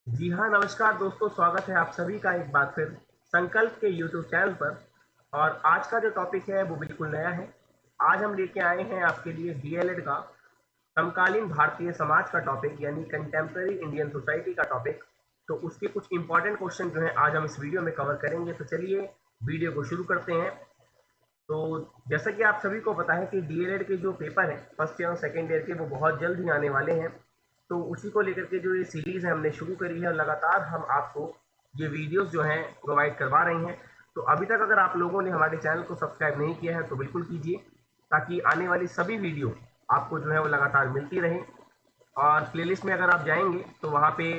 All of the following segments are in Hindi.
जी हाँ, नमस्कार दोस्तों, स्वागत है आप सभी का एक बार फिर संकल्प के यूट्यूब चैनल पर। और आज का जो टॉपिक है वो बिल्कुल नया है। आज हम लेके आए हैं आपके लिए डीएलएड का समकालीन भारतीय समाज का टॉपिक, यानी कंटेम्प्रेरी इंडियन सोसाइटी का टॉपिक। तो उसके कुछ इंपॉर्टेंट क्वेश्चन जो है आज हम इस वीडियो में कवर करेंगे। तो चलिए वीडियो को शुरू करते हैं। तो जैसा कि आप सभी को पता है कि डीएलएड के जो पेपर है फर्स्ट ईयर और सेकेंड ईयर के, वो बहुत जल्द ही आने वाले हैं। तो उसी को लेकर के जो ये सीरीज है हमने शुरू करी है, और लगातार हम आपको ये वीडियोस जो हैं प्रोवाइड करवा रहे हैं। तो अभी तक अगर आप लोगों ने हमारे चैनल को सब्सक्राइब नहीं किया है तो बिल्कुल कीजिए, ताकि आने वाली सभी वीडियो आपको जो है वो लगातार मिलती रहे। और प्लेलिस्ट में अगर आप जाएंगे तो वहाँ पे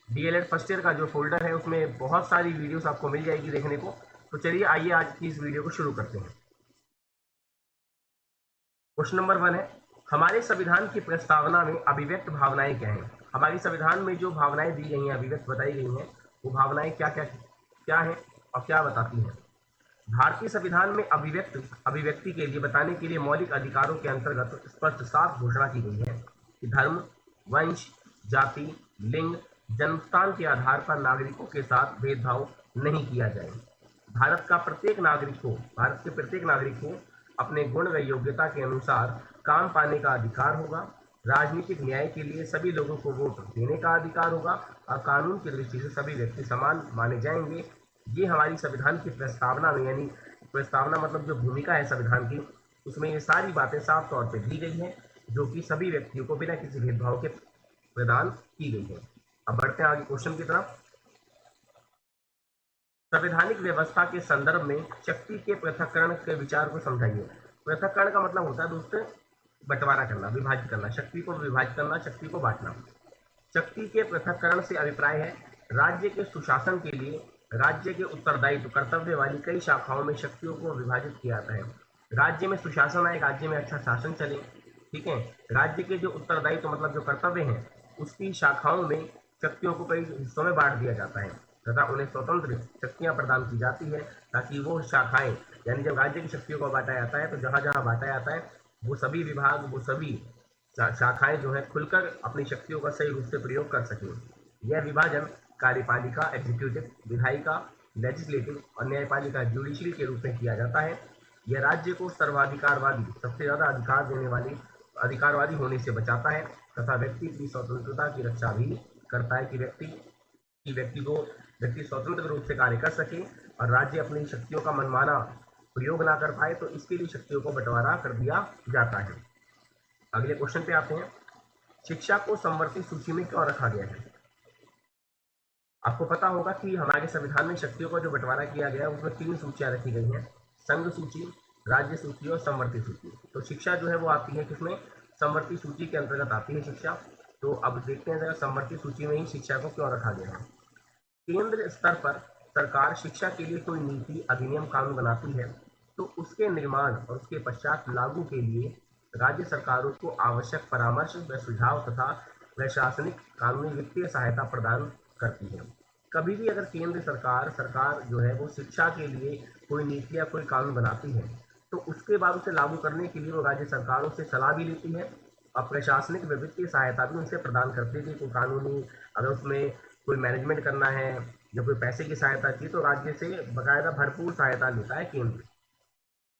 डीएलएड फर्स्ट ईयर का जो फोल्डर है उसमें बहुत सारी वीडियोस आपको मिल जाएगी देखने को। तो चलिए आइए आज की इस वीडियो को शुरू करते हैं। क्वेश्चन नंबर 1 है, हमारे संविधान की प्रस्तावना में अभिव्यक्त भावनाएं क्या हैं? हमारी संविधान में जो भावनाएं दी गई हैं, अभिव्यक्त बताई गई हैं, वो भावनाएं क्या क्या क्या हैं और क्या बताती हैं? भारतीय संविधान में अभिव्यक्ति के लिए बताने के लिए मौलिक अधिकारों के अंतर्गत स्पष्ट साफ घोषणा की गई है कि धर्म, वंश, जाति, लिंग, जन्मस्थान के आधार पर नागरिकों के साथ भेदभाव नहीं किया जाए। भारत के प्रत्येक नागरिक को अपने गुण व योग्यता के अनुसार काम पाने का अधिकार होगा। राजनीतिक न्याय के लिए सभी लोगों को वोट देने का अधिकार होगा और कानून की दृष्टि से सभी व्यक्ति समान माने जाएंगे। ये हमारी संविधान की प्रस्तावना में, यानी प्रस्तावना मतलब जो भूमिका है संविधान की, उसमें ये सारी बातें साफ तौर पे दी गई हैं, जो कि सभी व्यक्तियों को बिना किसी भेदभाव के प्रदान की गई है। अब बढ़ते हैं आगे क्वेश्चन की तरफ। संवैधानिक व्यवस्था के संदर्भ में शक्ति के पृथक्करण के विचार को समझाइए। पृथक्करण का मतलब होता है दोस्तों बंटवारा करना, विभाजित करना, शक्ति को विभाजित करना, शक्ति को बांटना। शक्ति के पृथक्करण से अभिप्राय है राज्य के सुशासन के लिए राज्य के उत्तरदायित्व कर्तव्य वाली कई शाखाओं में शक्तियों को विभाजित किया जाता है। राज्य में सुशासन आए, राज्य में अच्छा शासन चले। ठीक है। राज्य के जो उत्तरदायित्व मतलब जो कर्तव्य हैं, उसकी शाखाओं में शक्तियों को कई हिस्सों में बांट दिया जाता है तथा उन्हें स्वतंत्र शक्तियां प्रदान की जाती है, ताकि वो शाखाएं, यानी जब राज्य की शक्तियों को बांटा जाता है तो जहां जहां बांटा जाता है वो सभी विभाग, वो सभी शाखाएं जो है खुलकर अपनी शक्तियों का सही रूप से प्रयोग कर सकें। यह विभाजन कार्यपालिका एग्जीक्यूटिव, विधायिका लेजिस्लेटिव और न्यायपालिका जुडिशरी के रूप में किया जाता है। यह राज्य को सर्वाधिकारवादी, सबसे ज्यादा अधिकार देने वाली अधिकारवादी होने से बचाता है तथा व्यक्ति की स्वतंत्रता की रक्षा भी करता है, कि व्यक्ति स्वतंत्र रूप से कार्य कर सके और राज्य अपनी शक्तियों का मनमाना प्रयोग ना कर पाए, तो इसके लिए शक्तियों को बंटवारा कर दिया जाता है। अगले क्वेश्चन पे आते हैं। शिक्षा को समवर्ती सूची में क्यों रखा गया है? आपको पता होगा कि हमारे संविधान में शक्तियों का जो बंटवारा किया गया है उसमें 3 सूचियां रखी गई हैं, संघ सूची, राज्य सूची और समवर्ती सूची। तो शिक्षा जो है वो आती है किसमें? समवर्ती सूची के अंतर्गत आती है शिक्षा। तो अब देखते हैं जरा समवर्ती सूची में ही शिक्षा को क्यों रखा गया है। केंद्र स्तर पर सरकार शिक्षा के लिए कोई नीति, अधिनियम, कानून बनाती है तो उसके निर्माण और उसके पश्चात लागू के लिए राज्य सरकारों को आवश्यक परामर्श व सुझाव तथा प्रशासनिक, कानूनी, वित्तीय सहायता प्रदान करती है। कभी भी अगर केंद्र सरकार जो है वो शिक्षा के लिए कोई नीति या कोई कानून बनाती है तो उसके बाद उसे लागू करने के लिए वो राज्य सरकारों से सलाह भी लेती है और प्रशासनिक व वित्तीय सहायता भी उनसे प्रदान करती है। कि कोई कानूनी, अगर उसमें कोई मैनेजमेंट करना है या कोई पैसे की सहायता की, तो राज्य से बकायदा भरपूर सहायता लेता है केंद्र,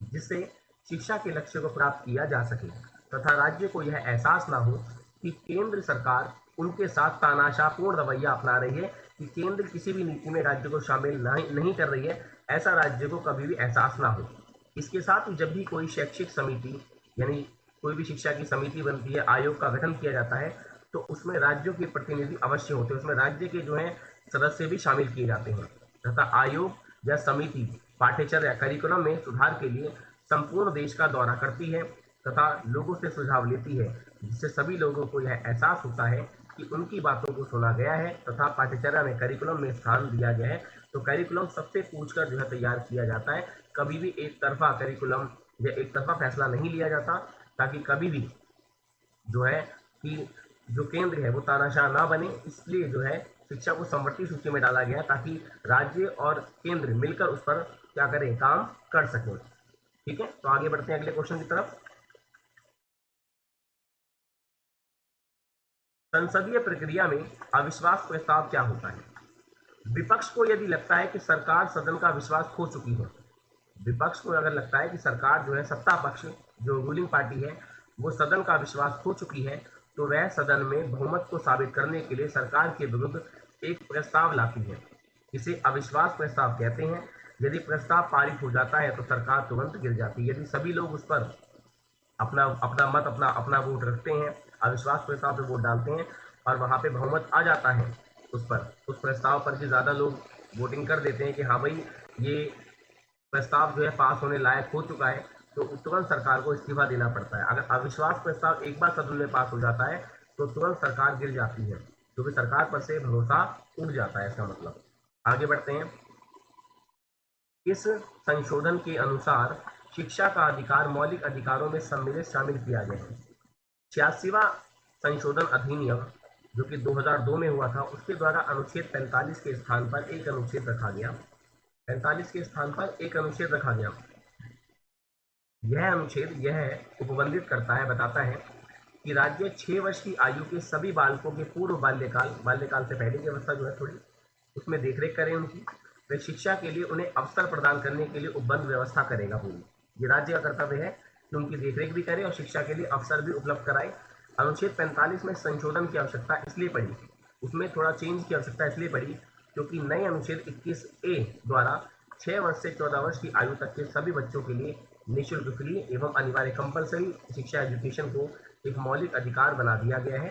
जिससे शिक्षा के लक्ष्य को प्राप्त किया जा सके तथा राज्य को यह एहसास ना हो कि केंद्र सरकार उनके साथ तानाशाहपूर्ण रवैया अपना रही है, कि केंद्र किसी भी नीति में राज्य को शामिल नहीं कर रही है, ऐसा राज्य को कभी भी एहसास ना हो। इसके साथ ही जब भी कोई शैक्षिक समिति, यानी कोई भी शिक्षा की समिति बनती है, आयोग का गठन किया जाता है, तो उसमें राज्यों के प्रतिनिधि अवश्य होते हैं, उसमें राज्य के जो है सदस्य भी शामिल किए जाते हैं तथा आयोग या समिति पाठ्यचर्या, करिकुलम में सुधार के लिए संपूर्ण देश का दौरा करती है तथा लोगों से सुझाव लेती है, जिससे सभी लोगों को यह एहसास होता है कि उनकी बातों को सुना गया है तथा पाठ्यचर्या में, करिकुलम में स्थान दिया गया है। तो करिकुलम सबसे पूछकर जो है तैयार किया जाता है। कभी भी एक तरफा करिकुलम या एक तरफा फैसला नहीं लिया जाता, ताकि कभी भी जो है कि जो केंद्र है वो तानाशाह ना बने। इसलिए जो है शिक्षा को समवर्ती सूची में डाला गया, ताकि राज्य और केंद्र मिलकर उस पर क्या करें, काम कर सकें। ठीक है, तो आगे बढ़ते हैं अगले क्वेश्चन की तरफ। संसदीय प्रक्रिया में अविश्वास प्रस्ताव क्या होता है? विपक्ष को यदि लगता है कि सरकार सदन का विश्वास खो चुकी है, विपक्ष को अगर लगता है कि सरकार जो है, सत्ता पक्ष जो रूलिंग पार्टी है, वो सदन का विश्वास खो चुकी है, तो वह सदन में बहुमत को साबित करने के लिए सरकार के विरुद्ध एक प्रस्ताव लाती है। इसे अविश्वास प्रस्ताव कहते हैं। यदि प्रस्ताव पारित हो जाता है तो सरकार तुरंत गिर जाती है। यदि सभी लोग उस पर अपना अपना मत अपना अपना वोट रखते हैं, अविश्वास प्रस्ताव पे वोट डालते हैं और वहां पे बहुमत आ जाता है उस प्रस्ताव पर, कि ज्यादा लोग वोटिंग कर देते हैं कि हाँ भाई ये प्रस्ताव जो है पास होने लायक हो चुका है, तो तुरंत सरकार को इस्तीफा देना पड़ता है। अगर अविश्वास प्रस्ताव एक बार सदन में पास हो जाता है तो तुरंत सरकार गिर जाती है, क्योंकि सरकार पर से भरोसा उठ जाता है। इसका मतलब आगे बढ़ते हैं। इस संशोधन के अनुसार शिक्षा का अधिकार मौलिक अधिकारों में सम्मिलित शामिल किया गया है। 86वां संशोधन अधिनियम जो कि 2002 में हुआ था, उसके द्वारा अनुच्छेद 45 के स्थान पर एक अनुच्छेद रखा गया। 45 के स्थान पर एक अनुच्छेद रखा गया। यह अनुच्छेद यह उपबंधित करता है, बताता है कि राज्य 6 वर्ष की आयु के सभी बालकों के पूर्व बाल्यकाल से पहले की अवस्था जो है थोड़ी, उसमें देखरेख करें उनकी, वे शिक्षा के लिए उन्हें अवसर प्रदान करने के लिए उपबंध व्यवस्था करेगा पूरी। ये राज्य का कर्तव्य है कि उनकी देखरेख भी करे और शिक्षा के लिए अवसर भी उपलब्ध कराए। अनुच्छेद 45 में संशोधन की आवश्यकता इसलिए पड़ी, उसमें थोड़ा चेंज की आवश्यकता इसलिए पड़ी क्योंकि नए अनुच्छेद 21A द्वारा 6 वर्ष से 14 वर्ष की आयु तक के सभी बच्चों के लिए निःशुल्क फ्री एवं अनिवार्य कंपलसरी शिक्षा एजुकेशन को एक मौलिक अधिकार बना दिया गया है।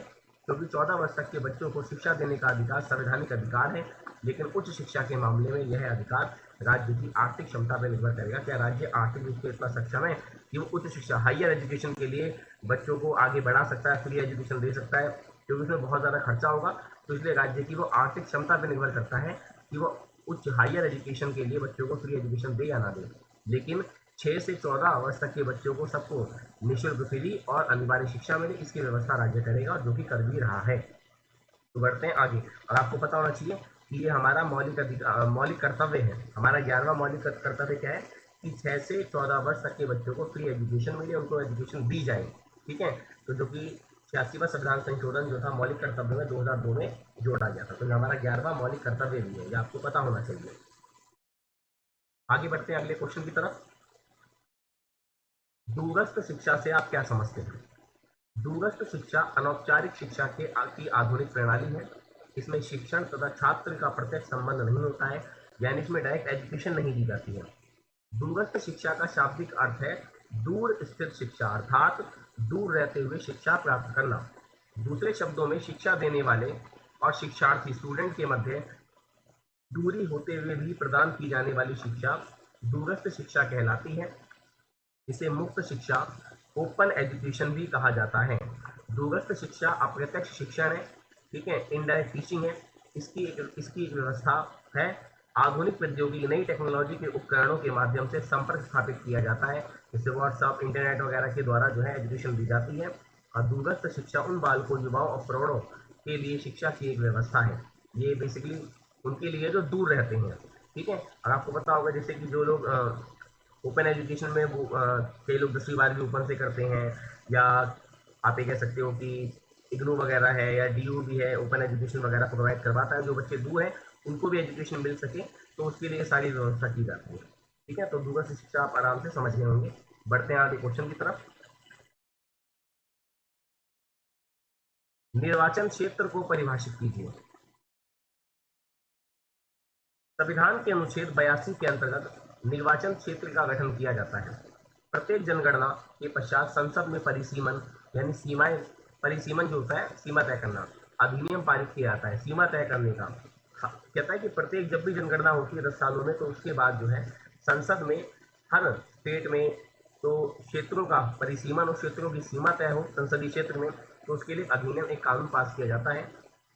क्योंकि 14 वर्ष तक के बच्चों को शिक्षा देने का अधिकार संवैधानिक अधिकार है, लेकिन उच्च शिक्षा के मामले में यह अधिकार राज्य की आर्थिक क्षमता पर निर्भर करेगा। क्या राज्य आर्थिक रूप से इतना सक्षम है कि वो उच्च शिक्षा हायर एजुकेशन के लिए बच्चों को आगे बढ़ा सकता है, फ्री एजुकेशन दे सकता है? क्योंकि उसमें बहुत ज़्यादा खर्चा होगा, तो इसलिए राज्य की वो आर्थिक क्षमता पर निर्भर करता है कि वो उच्च हायर एजुकेशन के लिए बच्चों को फ्री एजुकेशन दे या ना दे। लेकिन 6 से 14 वर्ष तक के बच्चों को सबको निःशुल्क फ्री और अनिवार्य शिक्षा मिले, इसकी व्यवस्था राज्य करेगा, जो कि कर भी रहा है। तो बढ़ते हैं आगे। और आपको पता होना चाहिए कि ये हमारा मौलिक कर्तव्य है। हमारा 11वां मौलिक कर्तव्य क्या है कि 6 से 14 वर्ष तक के बच्चों को फ्री एजुकेशन मिले, उनको एजुकेशन दी जाए। ठीक है, तो जो कि 86वां संविधान संशोधन जो था मौलिक कर्तव्य में 2002 में जोड़ा गया था, तो ये हमारा 11वां मौलिक कर्तव्य भी है, ये आपको पता होना चाहिए। आगे बढ़ते हैं अगले क्वेश्चन की तरफ। दूरस्थ शिक्षा से आप क्या समझते हैं? दूरस्थ शिक्षा अनौपचारिक शिक्षा की आधुनिक प्रणाली है। इसमें शिक्षण तथा छात्र का प्रत्यक्ष संबंध नहीं होता है, यानी इसमें डायरेक्ट एजुकेशन नहीं दी जाती है। दूरस्थ शिक्षा का शाब्दिक अर्थ है दूर स्थित शिक्षा, अर्थात दूर रहते हुए शिक्षा प्राप्त करना। दूसरे शब्दों में शिक्षा देने वाले और शिक्षार्थी स्टूडेंट के मध्य दूरी होते हुए भी प्रदान की जाने वाली शिक्षा दूरस्थ शिक्षा कहलाती है। इसे मुक्त शिक्षा, ओपन एजुकेशन भी कहा जाता है। दूरस्थ शिक्षा अप्रत्यक्ष शिक्षण है, ठीक है, इनडायरेक्ट टीचिंग है। इसकी एक व्यवस्था है। आधुनिक प्रौद्योगिकी, नई टेक्नोलॉजी के उपकरणों के माध्यम से संपर्क स्थापित किया जाता है, जैसे व्हाट्सएप, इंटरनेट वगैरह के द्वारा जो है एजुकेशन दी जाती है। और दूरस्थ शिक्षा उन बालकों, युवाओं और प्रौढ़ों के लिए शिक्षा की एक व्यवस्था है। ये बेसिकली उनके लिए जो दूर रहते हैं। ठीक है, और आपको पता होगा जैसे कि जो लोग ओपन एजुकेशन में वो कई लोग 10वीं 12वीं ओपन से करते हैं, या आप ये कह सकते हो कि इग्नू वगैरह है या डीयू भी है, ओपन एजुकेशन वगैरह प्रोवाइड करवाता है। जो बच्चे दूर हैं उनको भी एजुकेशन मिल सके, तो उसके लिए सारी व्यवस्था की जाती है। ठीक है, तो दूरस्थ शिक्षा आप आराम से समझ गए होंगे। बढ़ते हैं आगे क्वेश्चन की तरफ। निर्वाचन क्षेत्र को परिभाषित कीजिए। संविधान के अनुच्छेद 82 के अंतर्गत निर्वाचन क्षेत्र का गठन किया जाता है। प्रत्येक जनगणना के पश्चात संसद में परिसीमन, यानी सीमाएं, परिसीमन जो होता है सीमा तय करना, अधिनियम पारित किया जाता है सीमा तय करने का। कहता है कि प्रत्येक जब भी जनगणना होती है 10 सालों में, तो उसके बाद जो है संसद में हर स्टेट में तो क्षेत्रों का परिसीमन और क्षेत्रों की सीमा तय हो संसदीय क्षेत्र में, तो उसके लिए अधिनियम, एक कानून पास किया जाता है।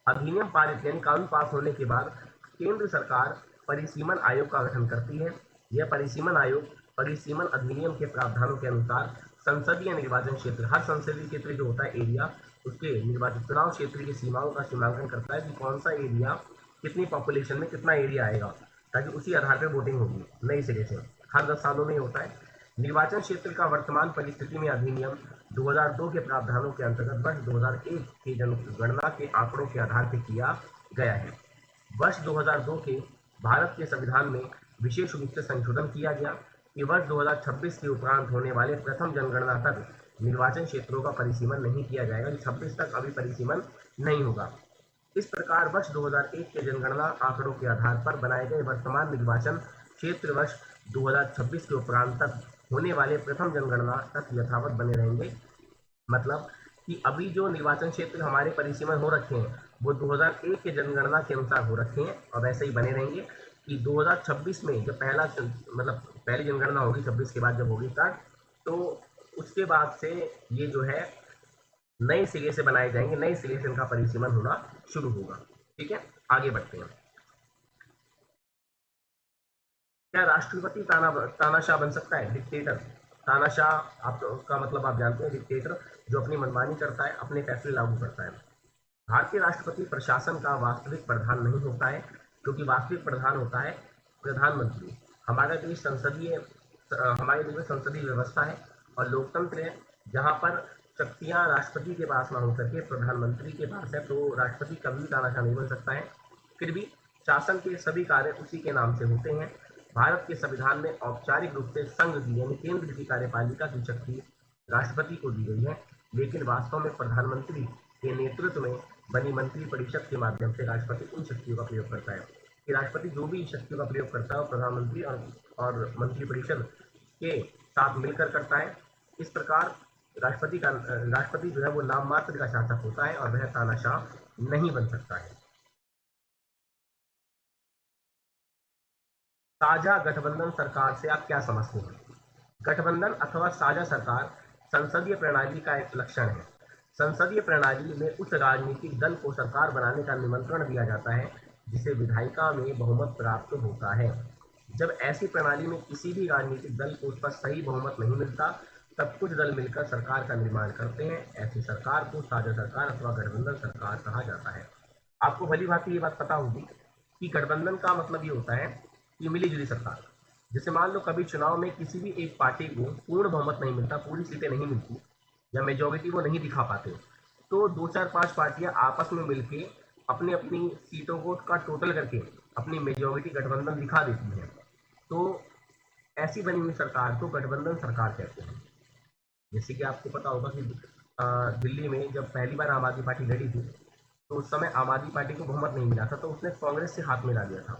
अधिनियम पारित यानी कानून पास होने के बाद केंद्र सरकार परिसीमन आयोग का गठन करती है। यह परिसीमन आयोग परिसीमन अधिनियम के प्रावधानों के अनुसार संसदीय निर्वाचन क्षेत्र, हर संसदीय क्षेत्र जो होता है एरिया, उसके निर्वाचन चुनाव क्षेत्र की सीमाओं का सीमांकन करता है कि कौन सा एरिया कितनी पॉपुलेशन में कितना एरिया आएगा, ताकि उसी आधार पर वोटिंग होगी नई सिरे से। हर 10 सालों में होता है। निर्वाचन क्षेत्र का वर्तमान परिस्थिति में अधिनियम 2002 के प्रावधानों के अंतर्गत वर्ष 2001 के जनगणना के आंकड़ों के आधार पर किया गया है। वर्ष 2002 के भारत के संविधान में विशेष रूप से संशोधन किया गया कि वर्ष 2026 के उपरांत होने वाले प्रथम जनगणना तक निर्वाचन क्षेत्रों का परिसीमन नहीं किया जाएगा। 26 तक अभी परिसीमन नहीं होगा। इस प्रकार वर्ष 2001 के जनगणना आंकड़ों के आधार पर बनाए गए वर्तमान निर्वाचन क्षेत्र वर्ष 2026 के उपरांत तक होने वाले प्रथम जनगणना तक यथावत बने रहेंगे। मतलब कि अभी जो निर्वाचन क्षेत्र हमारे परिसीमन हो रखे हैं वो 2001 के जनगणना के अनुसार हो रखे हैं और वैसे ही बने रहेंगे कि 2026 में जब पहली जनगणना होगी, 26 के बाद जब होगी स्टार्ट, तो उसके बाद से ये जो है नए सिरे से बनाए जाएंगे, नए सिरे से इनका परिसीमन होना शुरू होगा। ठीक है, आगे बढ़ते हैं। क्या राष्ट्रपति तानाशाह बन सकता है? डिक्टेटर। तानाशाह आपका मतलब आप जानते हैं, डिक्टेटर जो अपनी मनमानी करता है, अपने फैसले लागू करता है। भारतीय राष्ट्रपति प्रशासन का वास्तविक प्रधान नहीं होता है, क्योंकि वास्तविक प्रधान होता है प्रधानमंत्री। हमारे देश में संसदीय व्यवस्था है और लोकतंत्र है, जहां पर शक्तियां राष्ट्रपति के पास ना होकर के प्रधानमंत्री के पास है, तो राष्ट्रपति कभी तानाशाह नहीं बन सकता है। फिर भी शासन के सभी कार्य उसी के नाम से होते हैं। भारत के संविधान में औपचारिक रूप से संघ की यानी केंद्र की कार्यपालिका की शक्ति राष्ट्रपति को दी गई है, लेकिन वास्तव में प्रधानमंत्री के नेतृत्व में बनी मंत्रिपरिषद के माध्यम से राष्ट्रपति उन शक्तियों का प्रयोग करता है। कि राष्ट्रपति जो भी शक्तियों का प्रयोग करता है वो प्रधानमंत्री और मंत्रिपरिषद के साथ मिलकर करता है। इस प्रकार राष्ट्रपति जो है वो नाम मात्र का शासक होता है और वह तानाशाह नहीं बन सकता है। साझा गठबंधन सरकार से आप क्या समझते हैं? गठबंधन अथवा साझा सरकार संसदीय प्रणाली का एक लक्षण है। संसदीय प्रणाली में उस राजनीतिक दल को सरकार बनाने का निमंत्रण दिया जाता है जिसे विधायिका में बहुमत प्राप्त होता है। जब ऐसी प्रणाली में किसी भी राजनीतिक दल को उस पर सही बहुमत नहीं मिलता, तब कुछ दल मिलकर सरकार का निर्माण करते हैं। ऐसी सरकार को साझा सरकार अथवा गठबंधन सरकार कहा जाता है। आपको भली भांति ये बात पता होगी कि गठबंधन का मतलब ये होता है कि मिली जुली सरकार। जैसे मान लो कभी चुनाव में किसी भी एक पार्टी को पूर्ण बहुमत नहीं मिलता, पूरी सीटें नहीं मिलती या मेजोरिटी वो नहीं दिखा पाते, तो 2 4 5 पार्टियां आपस में मिलके अपनी अपनी सीटों को का टोटल करके अपनी मेजोरिटी गठबंधन दिखा देती है। तो ऐसी बनी हुई सरकार को गठबंधन सरकार कहते हैं। जैसे कि आपको पता होगा कि दिल्ली में जब पहली बार आम आदमी पार्टी लड़ी थी, तो उस समय आम आदमी पार्टी को बहुमत नहीं मिला था, तो उसने कांग्रेस से हाथ मिला दिया था।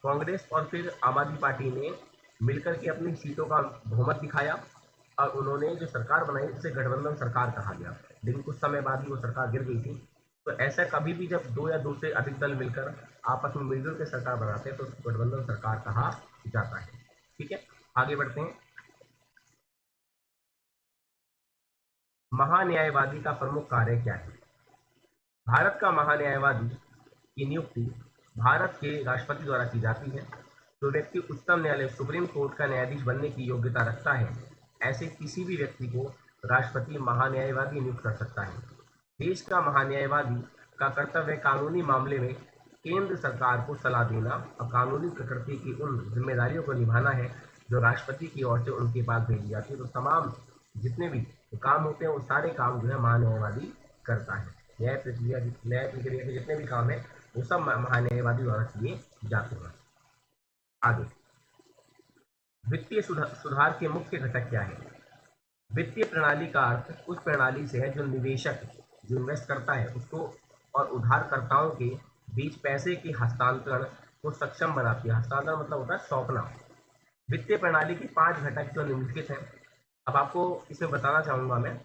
कांग्रेस और फिर आम आदमी पार्टी ने मिलकर के अपनी सीटों का बहुमत दिखाया और उन्होंने जो सरकार बनाई उसे गठबंधन सरकार कहा गया। लेकिन कुछ समय बाद ही वो सरकार गिर गई थी। तो ऐसा कभी भी जब 2 या 2 से अधिक दल मिलकर आपस में मिलजुल के सरकार बनाते हैं तो उसको गठबंधन सरकार कहा जाता है। ठीक है, आगे बढ़ते हैं। महान्यायवादी का प्रमुख कार्य क्या है? भारत का महान्यायवादी की नियुक्ति भारत के राष्ट्रपति द्वारा की जाती है। जो व्यक्ति उच्चतम न्यायालय सुप्रीम कोर्ट का न्यायाधीश बनने की योग्यता रखता है, ऐसे किसी भी व्यक्ति को राष्ट्रपति महान्यायवादी नियुक्त कर सकता है। देश का महान्यायवादी का कर्तव्य कानूनी मामले में केंद्र सरकार को सलाह देना और कानूनी प्रकृति की उन जिम्मेदारियों को निभाना है जो राष्ट्रपति की ओर से उनके पास भेजी जाती है। तो तमाम जितने भी काम होते हैं वो सारे काम जो है महान्यायवादी करता है। न्याय प्रक्रिया के जितने भी काम है वो सब महान्यायवादी द्वारा किए जाते हैं। आगे, वित्तीय सुधार के मुख्य घटक क्या है? वित्तीय प्रणाली का अर्थ उस प्रणाली से है जो निवेशक जो इन्वेस्ट करता है उसको और उधारकर्ताओं के बीच पैसे के हस्तांतरण को सक्षम बनाती है। हस्तांतरण मतलब होता है सौंपना। वित्तीय प्रणाली के 5 घटक जो निम्नलिखित हैं। अब आपको इसमें बताना चाहूंगा मैं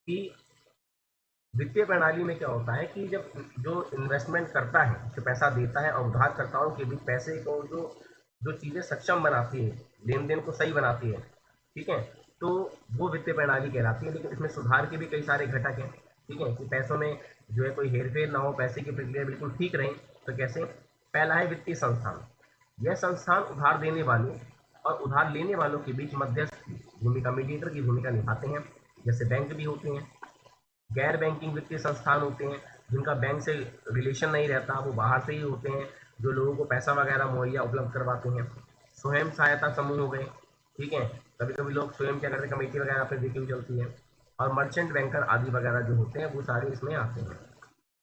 कि वित्तीय प्रणाली में क्या होता है कि जब जो इन्वेस्टमेंट करता है, जो पैसा देता है और उधारकर्ताओं के बीच पैसे को जो चीजें सक्षम बनाती है, लेन देन को सही बनाती है, ठीक है, तो वो वित्तीय प्रणाली कहलाती है। लेकिन इसमें सुधार के भी कई सारे घटक हैं। ठीक है, कि पैसों में जो है कोई हेरफेर ना हो, पैसे की प्रक्रिया बिल्कुल ठीक रहे। तो कैसे? पहला है वित्तीय संस्थान। यह संस्थान उधार देने वालों और उधार लेने वालों के बीच मध्यस्थ भूमिका, मीडिएटर की भूमिका निभाते हैं। जैसे बैंक भी होते हैं। गैर बैंकिंग वित्तीय संस्थान होते हैं जिनका बैंक से रिलेशन नहीं रहता, वो बाहर से ही होते हैं, जो लोगों को पैसा वगैरह मुहैया उपलब्ध करवाते हैं। स्वयं सहायता समूह हो गए, ठीक है, कभी कभी लोग स्वयं क्या करते हैं, कमेटी वगैरह अपने देखी हुई चलती है, और मर्चेंट बैंकर आदि वगैरह जो होते हैं वो सारे इसमें आते हैं।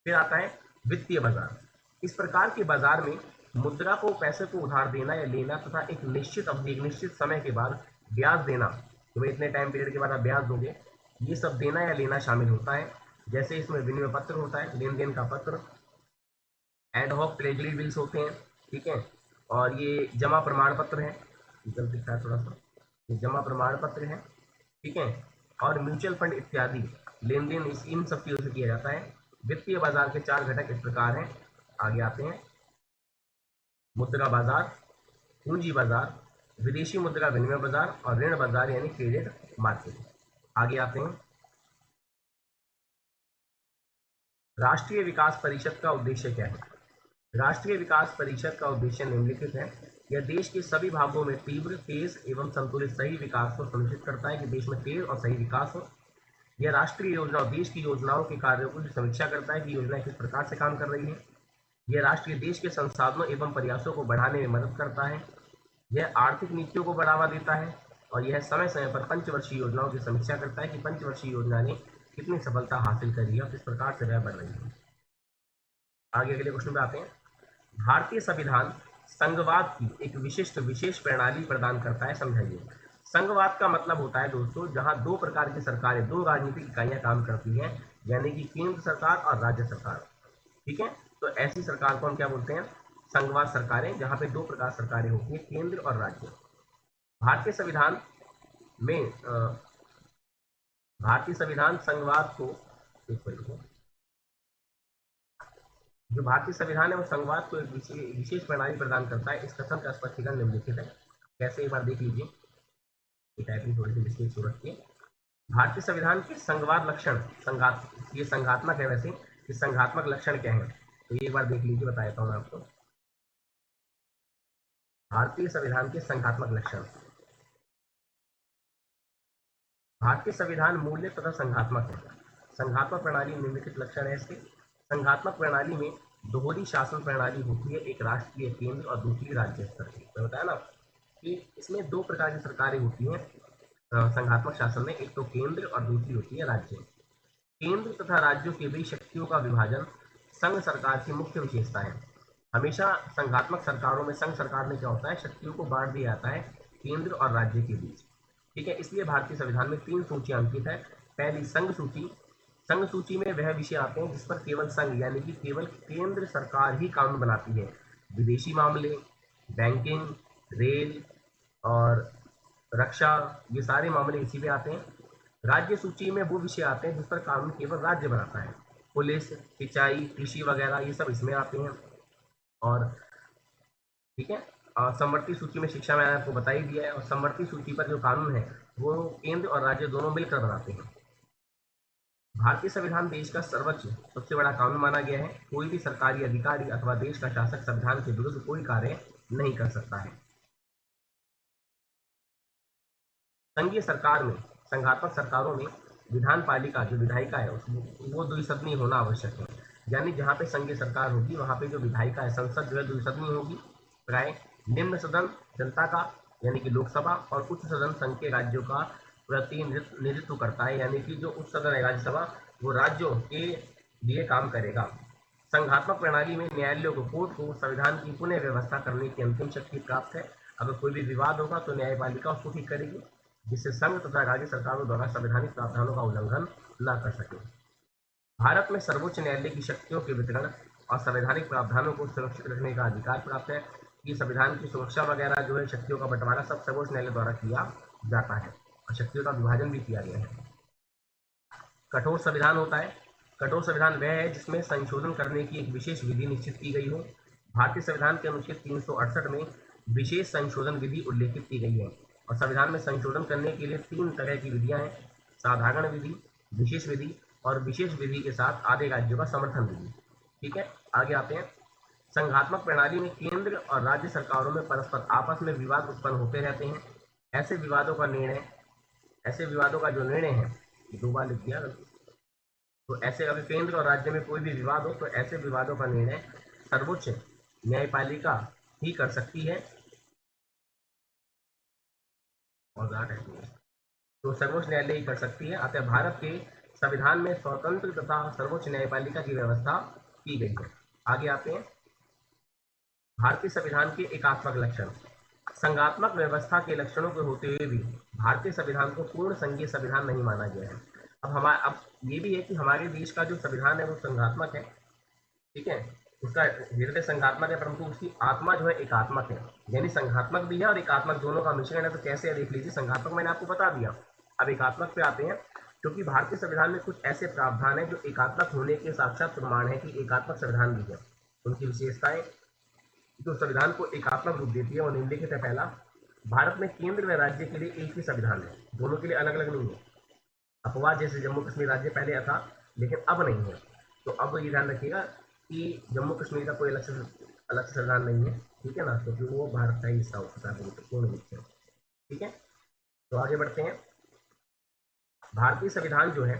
फिर आता है वित्तीय बाजार। इस प्रकार के बाजार में मुद्रा को, पैसे को उधार देना या लेना तथा एक निश्चित अवधि, एक निश्चित समय के बाद ब्याज देना, तो भाई इतने टाइम पीरियड के बाद आप ब्याज दोगे, ये सब देना या लेना शामिल होता है। जैसे इसमें विनिमय पत्र होता है, लेन देन का पत्र, एडहॉक ट्रेजरी बिल्स होते हैं, ठीक है, और ये जमा प्रमाण पत्र है, गलत दिखा है थोड़ा सा, ये जमा प्रमाण पत्र है, ठीक है, और म्यूचुअल फंड इत्यादि लेन देन इस इन सब चीजों से किया जाता है। वित्तीय बाजार के 4 घटक इस प्रकार हैं, आगे आते हैं। मुद्रा बाजार, पूंजी बाजार, विदेशी मुद्रा विनिमय बाजार और ऋण बाजार यानी क्रेडिट मार्केट। आगे आते हैं। राष्ट्रीय विकास परिषद का उद्देश्य क्या है? राष्ट्रीय विकास परिषद का उद्देश्य निम्नलिखित है। यह देश के सभी भागों में तीव्र, तेज एवं संतुलित सही विकास को सुनिश्चित करता है कि देश में तेज और सही विकास हो। यह राष्ट्रीय योजना और देश की योजनाओं के कार्यों की समीक्षा करता है कि योजना किस प्रकार से काम कर रही है। यह राष्ट्रीय देश के संसाधनों एवं प्रयासों को बढ़ाने में मदद करता है। यह आर्थिक नीतियों को बढ़ावा देता है और यह समय समय पर पंचवर्षीय योजनाओं की समीक्षा करता है कि पंचवर्षीय योजना ने कितनी सफलता हासिल करी है और किस प्रकार से वह बढ़ रही है। आगे अगले क्वेश्चन पे आते हैं। भारतीय संविधान संघवाद की एक विशेष प्रणाली प्रदान करता है, समझाइए। संघवाद का मतलब होता है दोस्तों, जहां दो प्रकार की सरकारें, दो राजनीतिक इकाइयां काम करती हैं, यानी कि केंद्र सरकार और राज्य सरकार, ठीक है। तो ऐसी सरकार को हम क्या बोलते हैं? संघवाद सरकारें, जहां पे दो प्रकार सरकारें होती हैं, केंद्र और राज्य। भारतीय संविधान में भारतीय संविधान संघवाद को, एक मिनट, जो भारतीय संविधान है वो संघवाद को एक विशेष प्रणाली प्रदान करता है। इस कथन का स्पष्टीकरण निम्नलिखित है। कैसे, एक बार देख लीजिए, ये टाइपिंग थोड़ी सी मिस्टेक हो रखी है। भारतीय संविधान के संघवाद लक्षण, ये संघात्मक है वैसे, कि संघात्मक लक्षण क्या है, तो ये एक बार देख लीजिए, बता देता हूँ मैं आपको। भारतीय संविधान के संघात्मक लक्षण। भारतीय संविधान मूल्य तथा संघात्मक है। संघात्मक प्रणाली निम्नलिखित लक्षण है इसके। संघात्मक प्रणाली में दोहरी शासन प्रणाली होती है, एक राष्ट्रीय केंद्र और दूसरी राज्य स्तर की। तो बताया ना कि इसमें दो प्रकार की सरकारें होती हैं संघात्मक शासन में, एक तो केंद्र और दूसरी होती है राज्य। केंद्र तथा राज्यों के बीच शक्तियों का विभाजन संघ सरकार की मुख्य विशेषता है। हमेशा संघात्मक सरकारों में, संघ सरकार में क्या होता है, शक्तियों को बांट दिया जाता है केंद्र और राज्य के बीच, ठीक है। इसलिए भारतीय संविधान में 3 सूचियां अंकित है। पहली संघ सूची। संघ सूची में वह विषय आते हैं जिस पर केवल संघ यानी कि केवल केंद्र सरकार ही कानून बनाती है। विदेशी मामले, बैंकिंग, रेल और रक्षा, ये सारे मामले इसी में आते हैं। राज्य सूची में वो विषय आते हैं जिस पर कानून केवल राज्य बनाता है। पुलिस, सिंचाई, कृषि वगैरह ये सब इसमें आते हैं। और ठीक है, और समवर्ती सूची में शिक्षा मैंने आपको बता ही दिया है। और समवर्ती सूची पर जो कानून है वो केंद्र और राज्य दोनों मिलकर बनाते हैं। भारतीय संविधान देश का सर्वोच्च, सबसे बड़ा कानून माना गया है। कोई भी सरकारी अधिकारी अथवा देश का शासक संविधान के विरुद्ध कोई कार्य नहीं कर सकता है। संघीय सरकार में, संघात्मक सरकारों में विधान पालिका जो विधायिका है वो द्विसदनीय होना आवश्यक है। यानी जहाँ पे संघीय सरकार होगी वहाँ पे जो विधायिका है, संसद जो है, द्विसदनीय होगी। प्राय निम्न सदन जनता का यानी कि लोकसभा और उच्च सदन संघ के राज्यों का प्रतिनिधित्व करता है, यानी कि जो उच्च सदन है राज्यसभा वो राज्यों के लिए काम करेगा। संघात्मक प्रणाली में न्यायालयों को, कोर्ट को संविधान की पुनः व्यवस्था करने की अंतिम शक्ति प्राप्त है। अगर कोई भी विवाद होगा तो न्यायपालिका उसको ठीक करेगी, जिससे संघ तथा राज्य सरकारों द्वारा संवैधानिक प्रावधानों का उल्लंघन न कर सके। भारत में सर्वोच्च न्यायालय की शक्तियों के वितरण और संवैधानिक प्रावधानों को सुरक्षित रखने का अधिकार प्राप्त है। कि संविधान की सुरक्षा वगैरह जो है, शक्तियों का बंटवारा सब सर्वोच्च न्यायालय द्वारा किया जाता है और शक्तियों का विभाजन भी किया गया है। कठोर संविधान होता है। कठोर संविधान वह है जिसमें संशोधन करने की एक विशेष विधि निश्चित की गई हो। भारतीय संविधान के अनुच्छेद 368 में विशेष संशोधन विधि उल्लेखित की गई है। और संविधान में संशोधन करने के लिए 3 तरह की विधियां हैं: साधारण विधि, विशेष विधि और विशेष विधि के साथ आधे राज्यों का समर्थन विधि, ठीक है। आगे आते हैं। संघात्मक प्रणाली में केंद्र और राज्य सरकारों में परस्पर आपस में विवाद उत्पन्न होते रहते हैं। ऐसे विवादों का जो निर्णय है, 2 बार लिख दिया, तो ऐसे अगर केंद्र और राज्य में कोई भी विवाद हो तो ऐसे विवादों का निर्णय सर्वोच्च न्यायपालिका ही कर सकती है। और ज़्यादा टाइम नहीं है। तो सर्वोच्च न्यायालय ही कर सकती है। अतः भारत के संविधान में स्वतंत्र तथा सर्वोच्च न्यायपालिका की व्यवस्था की गई है। आगे आते हैं, भारतीय संविधान के एकात्मक लक्षण। संघात्मक व्यवस्था के लक्षणों के होते हुए भी भारतीय संविधान को पूर्ण संघीय संविधान नहीं माना गया है। अब ये भी है कि हमारे देश का जो संविधान है वो संघात्मक है, ठीक है, उसका हृदय संघात्मक है, परंतु उसकी आत्मा जो है एकात्मक है। यानी संघात्मक भी है और एकात्मक दोनों का मिश्रण है। तो कैसे है देख लीजिए। संघात्मक मैंने आपको बता दिया, अब एकात्मक पे आते हैं। क्योंकि भारतीय संविधान में कुछ ऐसे प्रावधान है जो एकात्मक होने के साक्षात प्रमाण है कि एकात्मक संविधान भी है। उनकी विशेषताएं जो संविधान को एकात्मक रूप देती है वो निम्नलिखित है। पहला, भारत में केंद्र व राज्य के लिए एक ही संविधान है, दोनों के लिए अलग अलग नहीं है। अपवाद जैसे जम्मू कश्मीर राज्य पहले था लेकिन अब नहीं है। तो अब ये ध्यान रखिएगा कि जम्मू कश्मीर का कोई अलग से संविधान नहीं है, ठीक है ना, क्योंकि वो भारत का ही हिस्सा हो चुका है पूर्ण रूप से, ठीक है। तो आगे बढ़ते हैं। भारतीय संविधान जो है,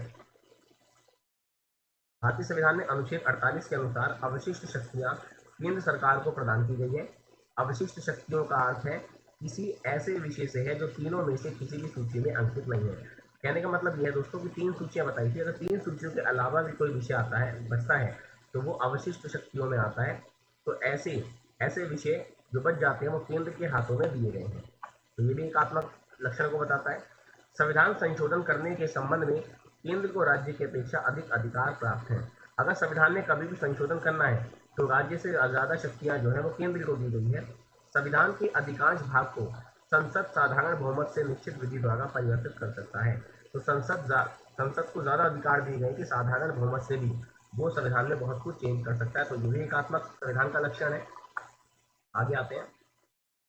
भारतीय संविधान में अनुच्छेद 48 के अनुसार अवशिष्ट शक्तियां केंद्र सरकार को प्रदान की गई है। अवशिष्ट शक्तियों का अर्थ है किसी ऐसे विषय से है जो तीनों में से किसी भी सूची में अंकित नहीं है। कहने का मतलब यह है दोस्तों कि 3 सूचियां बताई थी, अगर 3 सूचियों के अलावा भी कोई विषय आता है, बचता है, तो वो अवशिष्ट शक्तियों में आता है। तो ऐसे ऐसे विषय जो बच जाते हैं वो केंद्र के हाथों में दिए गए हैं। तो ये भी एकात्मक लक्षण को बताता है। संविधान संशोधन करने के संबंध में केंद्र को राज्य की अपेक्षा अधिक अधिकार प्राप्त है। अगर संविधान में कभी भी संशोधन करना है तो राज्य से ज्यादा शक्तियां जो है वो केंद्र को दी गई है। संविधान के अधिकांश भाग को संसद साधारण बहुमत से निश्चित विधि द्वारा परिवर्तित कर सकता है। तो संसद को ज्यादा अधिकार दिए गए कि साधारण बहुमत से भी वो संविधान में बहुत कुछ चेंज कर सकता है। तो ये भी एकात्मक संविधान का लक्षण है। आगे आते हैं।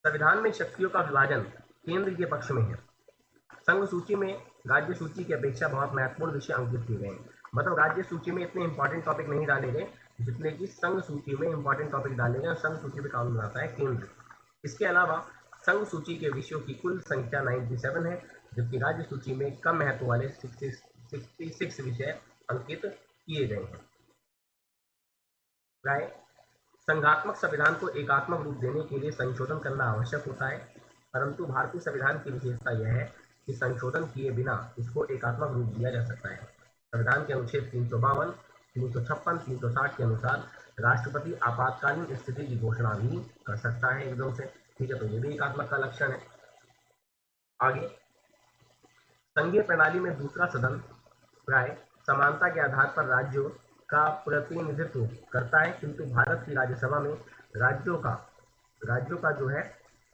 संविधान में शक्तियों का विभाजन केंद्र के पक्ष में है। संघ सूची में राज्य सूची की अपेक्षा बहुत महत्वपूर्ण विषय अंकित किए गए हैं। मतलब राज्य सूची में इतने इंपॉर्टेंट टॉपिक नहीं डाले गए जितने कि संघ सूची में इंपॉर्टेंट टॉपिक डाले गए और संघ सूची पे काम बनाता है केंद्र। इसके अलावा संघ सूची के विषयों की कुल संख्या 97 है, जबकि राज्य सूची में कम महत्व वाले 66 विषय अंकित किए गए हैं। राय, संघात्मक संविधान को एकात्मक रूप देने के लिए संशोधन करना आवश्यक होता है, परंतु भारतीय संविधान की विशेषता यह है कि संशोधन किए बिना इसको एकात्मक रूप दिया जा सकता है। संविधान के अनुच्छेद 352, 356, 360 के अनुसार राष्ट्रपति आपातकालीन स्थिति की घोषणा भी कर सकता है एकदम से, ठीक है। तो ये भी एकात्मक का लक्षण है। आगे, संघीय प्रणाली में दूसरा सदन प्राय समानता के आधार पर राज्यों का प्रतिनिधित्व करता है, किंतु भारत की राज्यसभा में राज्यों का जो है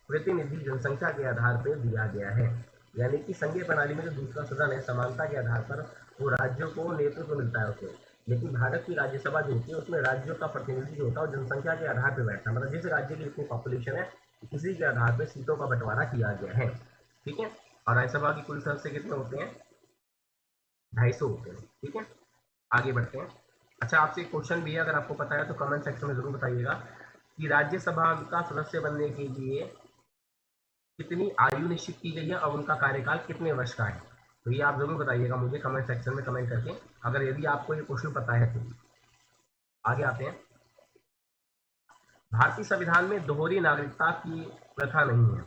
प्रतिनिधि जनसंख्या के आधार पर दिया गया है। यानी कि संघीय प्रणाली में जो दूसरा सदन है समानता के आधार पर वो राज्यों को नेतृत्व मिलता है उसमें, लेकिन भारत की राज्यसभा जो होती है उसमें राज्यों का प्रतिनिधि जो होता है जनसंख्या के आधार पर बैठता है। मतलब जिस राज्य की जितनी पॉपुलेशन है इसी के आधार पर सीटों का बंटवारा किया गया है, ठीक है। और राज्यसभा की कुल सदस्य कितने होते हैं? 250 होते हैं, ठीक है। आगे बढ़ते हैं। अच्छा, आपसे एक क्वेश्चन भी है, अगर आपको पता है तो कमेंट सेक्शन में जरूर बताइएगा कि राज्यसभा का सदस्य बनने के लिए कितनी आयु निश्चित की गई है और उनका कार्यकाल कितने वर्ष का है। तो ये आप जरूर बताइएगा मुझे कमेंट सेक्शन में कमेंट करके, अगर यदि आपको ये क्वेश्चन पता है तो। आगे आते हैं। भारतीय संविधान में दोहरी नागरिकता की प्रथा नहीं है।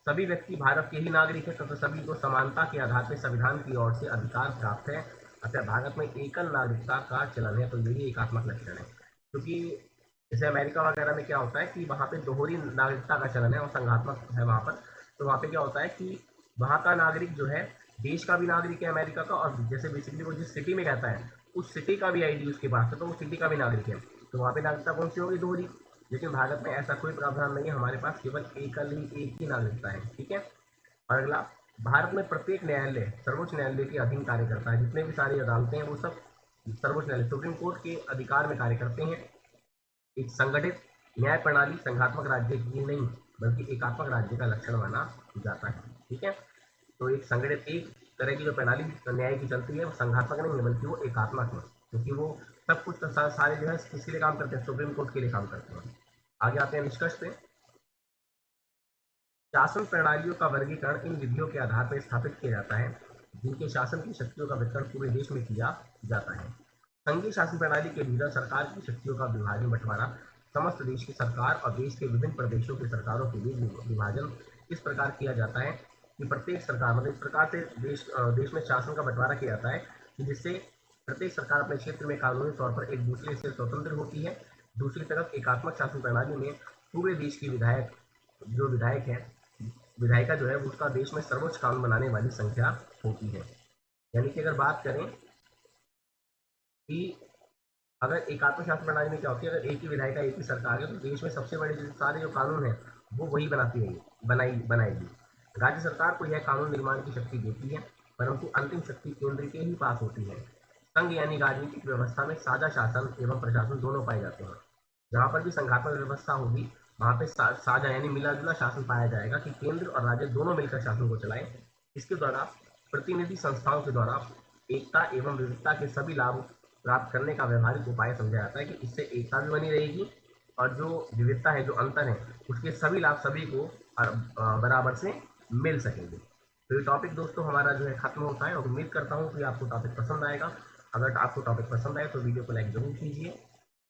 सभी व्यक्ति भारत के ही नागरिक है तथा सभी को समानता के आधार पर संविधान की ओर से अधिकार प्राप्त है। अतः भारत में एकल नागरिकता का चलन है। तो यही एकात्मक लक्षण है, क्योंकि जैसे अमेरिका वगैरह में क्या होता है कि वहाँ पे दोहरी नागरिकता का चलन है और संघात्मक है वहाँ पर। तो वहाँ पे क्या होता है कि वहाँ का नागरिक जो है देश का भी नागरिक है अमेरिका का, और जैसे बेसिकली वो जिस सिटी में रहता है उस सिटी का भी आईडी उसके पास है, तो वो सिटी का भी नागरिक है। तो वहाँ पे नागरिकता कौन सी होगी? दोहरी। लेकिन भारत में ऐसा कोई प्रावधान नहीं है, हमारे पास केवल एक ही नागरिकता है, ठीक है। और अगला, भारत में प्रत्येक न्यायालय सर्वोच्च न्यायालय के अधीन कार्य करता है। जितने भी सारी अदालतें हैं वो सब सर्वोच्च न्यायालय सुप्रीम कोर्ट के अधिकार में कार्य करते हैं। एक संगठित न्याय प्रणाली संघात्मक राज्य की नहीं बल्कि एकात्मक राज्य का लक्षण माना जाता है, ठीक है। तो एक संगठित एक तरह की जो प्रणाली न्याय की चलती है वो संघात्मक नहीं है बल्कि वो एकात्मक है, क्योंकि वो सब कुछ सारे जो है किसके लिए काम करते हैं? सुप्रीम कोर्ट के लिए काम करते हैं। आगे आते हैं निष्कर्ष पे। शासन प्रणालियों का वर्गीकरण इन विधियों के आधार पर स्थापित किया जाता है जिनके शासन की शक्तियों का वितरण पूरे देश में किया जाता है। संघीय शासन प्रणाली के भीतर सरकार की शक्तियों का विभाजन बंटवारा समस्त देश की सरकार और देश के विभिन्न प्रदेशों की सरकारों के बीच विभाजन इस प्रकार किया जाता है कि प्रत्येक सरकार मतलब इस प्रकार से देश में शासन का बंटवारा किया जाता है कि जिससे प्रत्येक सरकार अपने क्षेत्र में कानूनी तौर पर एक दूसरे से स्वतंत्र होती है। दूसरी तरफ एकात्मक शासन प्रणाली में पूरे देश की विधायक है विधायिका जो है उसका देश में सर्वोच्च कानून बनाने वाली संख्या होती है। यानी कि अगर बात करें कि अगर एकात्मक शासन प्रणाली में क्या होती है, अगर एक ही विधायिका एक ही सरकार है तो देश में सबसे बड़े जो सारे जो कानून है वो वही बनाएगी। राज्य सरकार को यह कानून निर्माण की शक्ति देती है, परंतु अंतिम शक्ति केंद्र के ही पास होती है। संघ यानी राजनीतिक व्यवस्था में साझा शासन एवं प्रशासन दोनों पाए जाते हैं। जहाँ पर भी संघात्मक व्यवस्था होगी वहाँ पे साझा यानी मिला जुला शासन पाया जाएगा कि केंद्र और राज्य दोनों मिलकर शासन को चलाएं। इसके द्वारा प्रतिनिधि संस्थाओं के द्वारा एकता एवं विविधता के सभी लाभ प्राप्त करने का व्यवहारिक उपाय समझा जाता है कि इससे एकता भी बनी रहेगी और जो विविधता है जो अंतर है उसके सभी लाभ सभी को बराबर से मिल सकेंगे। तो ये टॉपिक दोस्तों हमारा जो है खत्म होता है और उम्मीद करता हूँ कि आपको टॉपिक पसंद आएगा। अगर आपको टॉपिक पसंद आए तो वीडियो को लाइक जरूर कीजिए।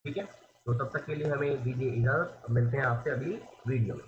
ठीक है, तो तब तक के लिए हमें दीजिए इजाजत, मिलते हैं आपसे अगली वीडियो में।